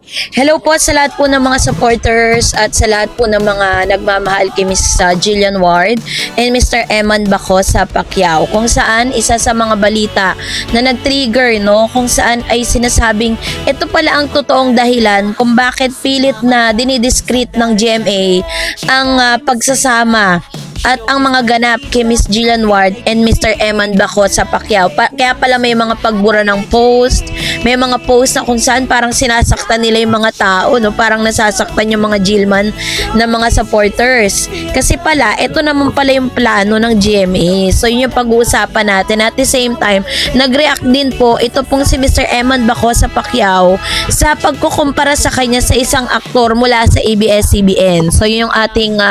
Hello po sa lahat po ng mga supporters at sa lahat po ng mga nagmamahal kay Miss Jillian Ward and Mr. Eman Baco sa Pacquiao, kung saan isa sa mga balita na nag-trigger, no, kung saan ay sinasabing ito pala ang totoong dahilan kung bakit pilit na dinidiscreet ng GMA ang pagsasama at ang mga ganap kay Miss Jillian Ward and Mr. Eman Baco sa Pacquiao. Kaya pala may mga pagbura ng post, may mga post na kung saan parang sinasaktan nila yung mga tao, no? Parang nasasaktan yung mga Jillman na mga supporters. Kasi pala, ito naman pala yung plano ng GMA. So yun yung pag-uusapan natin. At the same time, nag-react din po ito pong si Mr. Eman Baco sa Pacquiao sa pagkukumpara sa kanya sa isang aktor mula sa ABS-CBN. So yun yung ating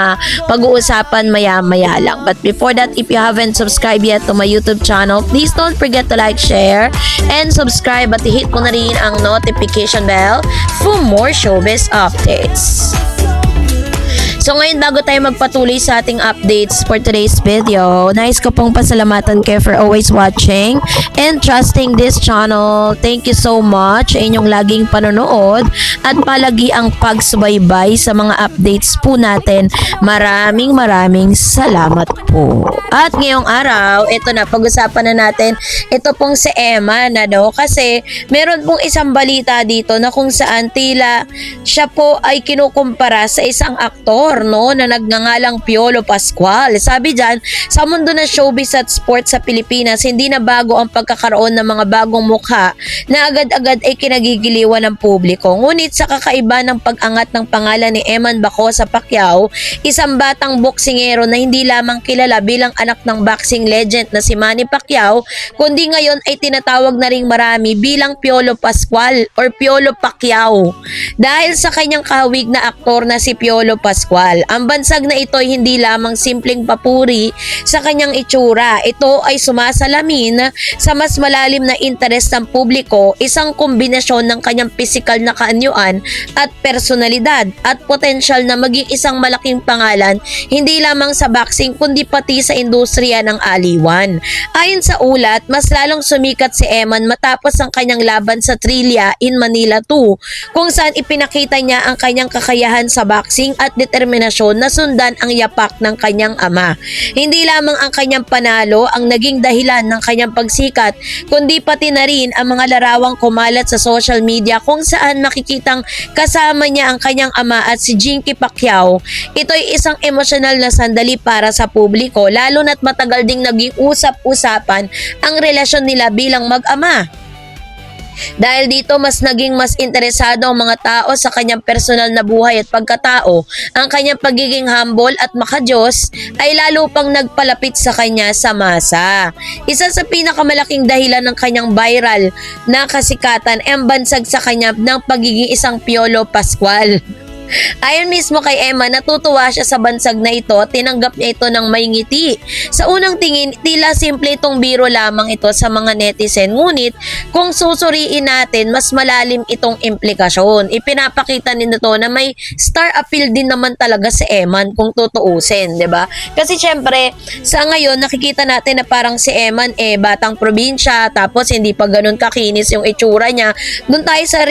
pag-uusapan maya lang. But before that, if you haven't subscribed yet to my YouTube channel, please don't forget to like, share, and subscribe at hit mo na rin ang notification bell for more showbiz updates. So ngayon, bago tayo magpatuloy sa ating updates for today's video, nais ko pong pasalamatan kayo for always watching and trusting this channel. Thank you so much sa inyong laging panonood at palagi ang pagsubaybay sa mga updates po natin. Maraming salamat po. At ngayong araw, ito na, pag-usapan na natin ito pong si Eman, ano? Kasi meron pong isang balita dito na kung saan tila siya po ay kinukumpara sa isang aktor, no, na nagngangalang Piolo Pascual. Sabi dyan, sa mundo ng showbiz at sports sa Pilipinas, hindi na bago ang pagkakaroon ng mga bagong mukha na agad-agad ay kinagigiliwan ng publiko. Ngunit sa kakaiba ng pag-angat ng pangalan ni Eman Baco sa Pacquiao, isang batang boksingero na hindi lamang kilala bilang anak ng boxing legend na si Manny Pacquiao, kundi ngayon ay tinatawag na ring marami bilang Piolo Pascual or Piolo Pacquiao dahil sa kanyang kahawig na aktor na si Piolo Pascual. Ang bansag na ito ay hindi lamang simpleng papuri sa kanyang itsura. Ito ay sumasalamin sa mas malalim na interes ng publiko, isang kombinasyon ng kanyang pisikal na kaanyuan at personalidad at potensyal na maging isang malaking pangalan hindi lamang sa boxing kundi pati sa industriya ng aliwan. Ayon sa ulat, mas lalong sumikat si Eman matapos ang kanyang laban sa Trillia in Manila 2, kung saan ipinakita niya ang kanyang kakayahan sa boxing at determinasyon na sundan ang yapak ng kanyang ama. Hindi lamang ang kanyang panalo ang naging dahilan ng kanyang pagsikat, kundi pati na rin ang mga larawang kumalat sa social media kung saan makikitang kasama niya ang kanyang ama at si Jinky Pacquiao. Ito ay isang emosyonal na sandali para sa publiko, lalo na't matagal ding naging usap-usapan ang relasyon nila bilang mag-ama. Dahil dito mas interesado ang mga tao sa kanyang personal na buhay at pagkatao. Ang kanyang pagiging humble at makadiyos ay lalo pang nagpalapit sa kanya sa masa. Isa sa pinakamalaking dahilan ng kanyang viral na kasikatan ay ang bansag sa kanya ng pagiging isang Piolo Pascual. Ayon mismo kay Emma, natutuwa siya sa bansag na ito, tinanggap niya ito ng may ngiti. Sa unang tingin, tila simple itong biro lamang ito sa mga netizen. Ngunit, kung susuriin natin, mas malalim itong implikasyon. Ipinapakita nito na may star appeal din naman talaga si Eman kung tutuusin, 'di ba? Kasi syempre, sa ngayon nakikita natin na parang si Eman batang probinsya, tapos hindi pa ganoon kakinis yung itsura niya. Doon tayo sa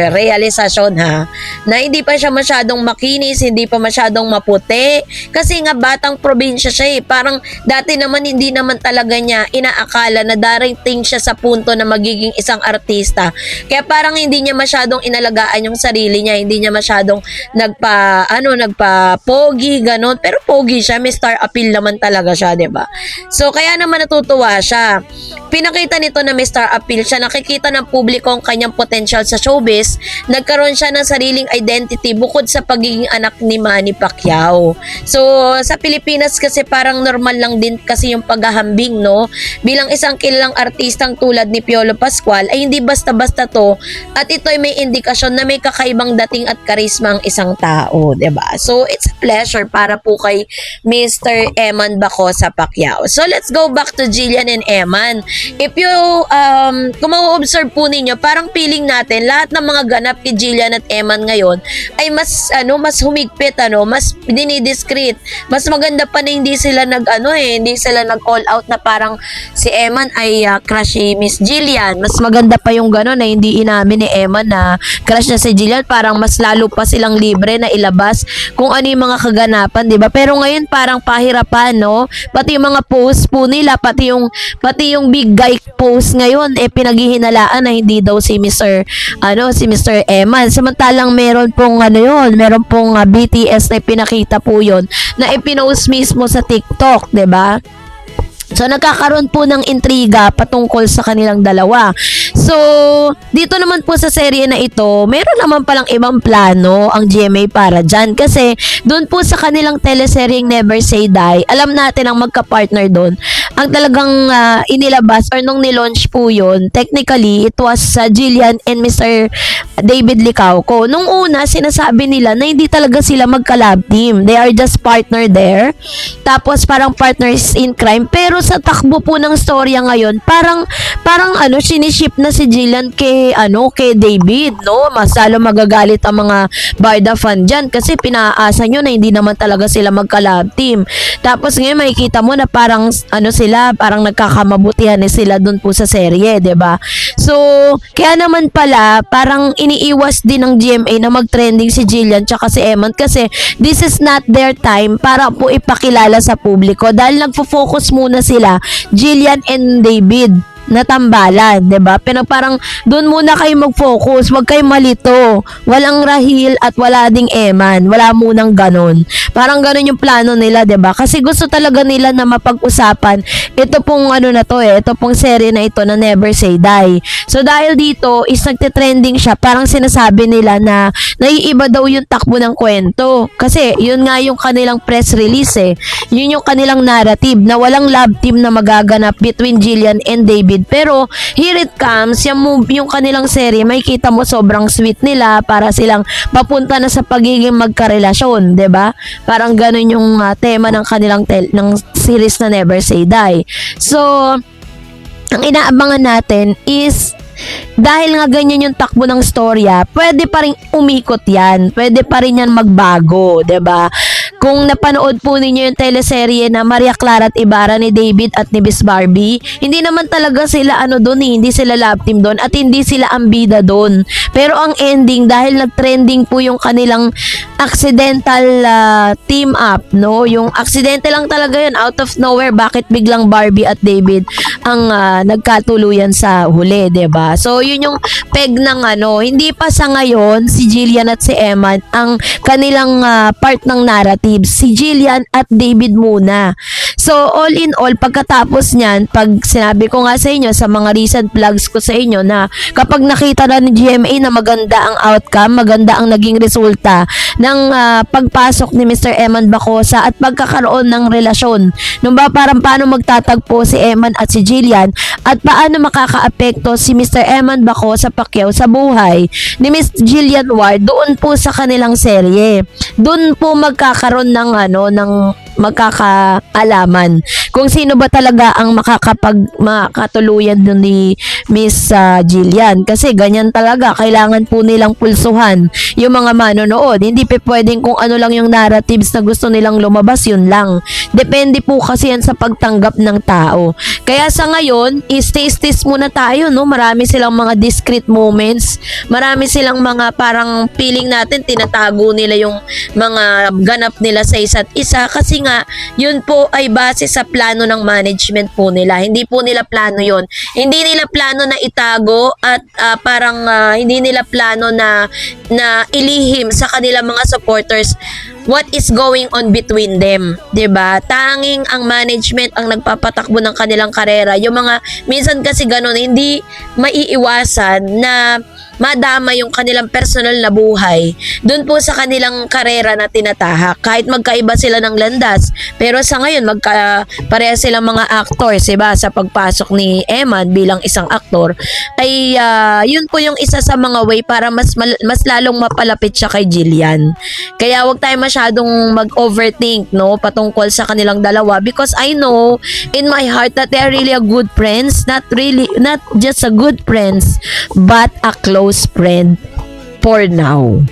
realisasyon na hindi pa siya masyadong makinis, hindi pa masyadong maputi, kasi nga batang probinsya siya parang dati naman hindi naman talaga niya inaakala na darating siya sa punto na magiging isang artista, kaya parang hindi niya masyadong inalagaan yung sarili niya, hindi niya masyadong nagpa pogi ganon, pero pogi siya, may star appeal naman talaga siya, diba? So kaya naman natutuwa siya, pinakita nito na may star appeal siya, nakikita ng publiko ang kanyang potensyal sa showbiz, nagkaroon siya ng sariling identity bukod sa pagiging anak ni Manny Pacquiao. So, sa Pilipinas kasi parang normal lang din kasi yung paghahambing, no? Bilang isang kilalang artistang tulad ni Piolo Pascual ay hindi basta-basta to, at ito ay may indikasyon na may kakaibang dating at karisma ang isang tao, 'di ba? So, it's a pleasure para po kay Mr. Eman Baco sa Pacquiao. So, let's go back to Jillian and Eman. If you kung ma-observe po ninyo, parang feeling natin lahat ng mga ganap ni Jillian at Eman ngayon ay mas humigpit, mas dinidiscreet. Mas maganda pa na hindi sila hindi sila nag all out na parang si Eman ay crush si Miss Jillian. Mas maganda pa yung gano'n na hindi inamin ni Eman na crush na si Jillian. Parang mas lalo pa silang libre na ilabas kung ano yung mga kaganapan, 'di ba? Pero ngayon parang pahirapan, no? Pati yung mga post po nila, pati yung big guy post ngayon pinaghihinalaan na hindi daw si Mr. Eman. Samantalang meron pong BTS na pinakita po yon na ipinost mismo sa TikTok, 'di ba? So, nagkakaroon po ng intriga patungkol sa kanilang dalawa. So, dito naman po sa serye na ito, meron naman palang ibang plano ang GMA para dyan. Kasi, doon po sa kanilang teleseryeng Never Say Die, alam natin ang magka-partner doon. Ang talagang inilabas or nung nilaunch po yun, technically, it was Jillian and Mr. David Licauco. Nung una, sinasabi nila na hindi talaga sila magka-love team. They are just partner there. Tapos, parang partners in crime. Pero sa takbo po ng storya ngayon, parang siniship na si Jillian kay David, no? Mas lalo magagalit ang mga Barda fan dyan kasi pinaasa nyo na hindi naman talaga sila magka-love team. Tapos ngayon makikita mo na parang parang nagkakamabutihan na sila dun po sa serye, 'di ba? So, kaya naman pala parang iniiwas din ng GMA na mag-trending si Jillian tsaka si Eman kasi this is not their time para po ipakilala sa publiko dahil nagfo-focus muna sila, Jillian and David, na tambalan, 'di ba? Pero parang doon muna kayo mag-focus, wag kayo malito. Walang Rahil at wala ding Eman. Wala munang ganon. Parang ganon yung plano nila, 'di ba? Kasi gusto talaga nila na mapag-usapan ito pong ito pong serye na ito na Never Say Die. So dahil dito is nagte-trending siya, parang sinasabi nila na naiiba daw yung takbo ng kwento. Kasi yun nga yung kanilang press release Yun yung kanilang narrative na walang love team na magaganap between Jillian and David. Pero here it comes, yung kanilang serye, makikita mo sobrang sweet nila para silang papunta na sa pagiging magkarelasyon, 'di ba? Parang ganun yung tema ng kanilang ng series na Never Say Die. So, ang inaabangan natin is dahil nga ganyan yung takbo ng storya, pwede pa rin umikot yan. Pwede pa rin yan magbago, 'di ba? Kung napanood po ninyo yung teleserye na Maria Clara at Ibarra ni David at ni Miss Barbie, hindi naman talaga sila hindi sila love team doon at hindi sila ang bida doon. Pero ang ending, dahil nag-trending po yung kanilang accidental team up, no? Yung accidental lang talaga yun, out of nowhere, bakit biglang Barbie at David ang nagkatuluyan sa huli, 'di ba? So, yun yung peg ng hindi pa sa ngayon si Jillian at si Eman ang kanilang part ng narrative. Si Jillian at David muna. So, all in all, pagkatapos niyan, pag sinabi ko nga sa inyo sa mga recent vlogs ko sa inyo na kapag nakita na ni GMA na maganda ang outcome, maganda ang naging resulta ng pagpasok ni Mr. Eman Bacosa at pagkakaroon ng relasyon. Nung ba parang paano magtatagpo si Eman at si Jillian at paano makakaapekto si Mr. Eman Bacosa Pacquiao sa buhay ni Miss Jillian Ward doon po sa kanilang serye. Doon po magkakaroon ng magkakaalaman kung sino ba talaga ang makatuluyan dun ni Miss Jillian. Kasi ganyan talaga, kailangan po nilang pulsuhan yung mga manonood. Hindi pwedeng kung ano lang yung narratives na gusto nilang lumabas, yun lang. Depende po kasi yan sa pagtanggap ng tao. Kaya sa ngayon, is-taste muna tayo, no? Marami silang mga discreet moments. Marami silang mga parang feeling natin, tinatago nila yung mga ganap nila sa isa't isa kasi nga, yun po ay base sa plano ng management po nila. Hindi po nila plano yun. Hindi nila plano na itago at hindi nila plano na ilihim sa kanilang mga supporters what is going on between them, 'di ba? Tanging ang management ang nagpapatakbo ng kanilang karera. Yung mga minsan kasi ganun, hindi maiiwasan na madama yung kanilang personal na buhay doon po sa kanilang karera na tinatahak. Kahit magkaiba sila ng landas, pero sa ngayon pareha silang mga actors, diba? Sa pagpasok ni Eman bilang isang aktor ay yun po yung isa sa mga way para mas lalong mapalapit siya kay Jillian. Kaya wag tayo masyadong mag-overthink, no, patungkol sa kanilang dalawa, because I know in my heart that they are really a good friends, not just a good friends but a close friend. for now.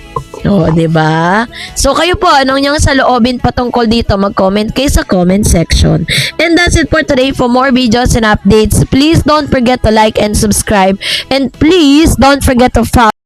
O, diba? So, kayo po, anong niyang saloobin patungkol dito? Mag-comment kayo sa comment section. And that's it for today. For more videos and updates, please don't forget to like and subscribe. And please don't forget to follow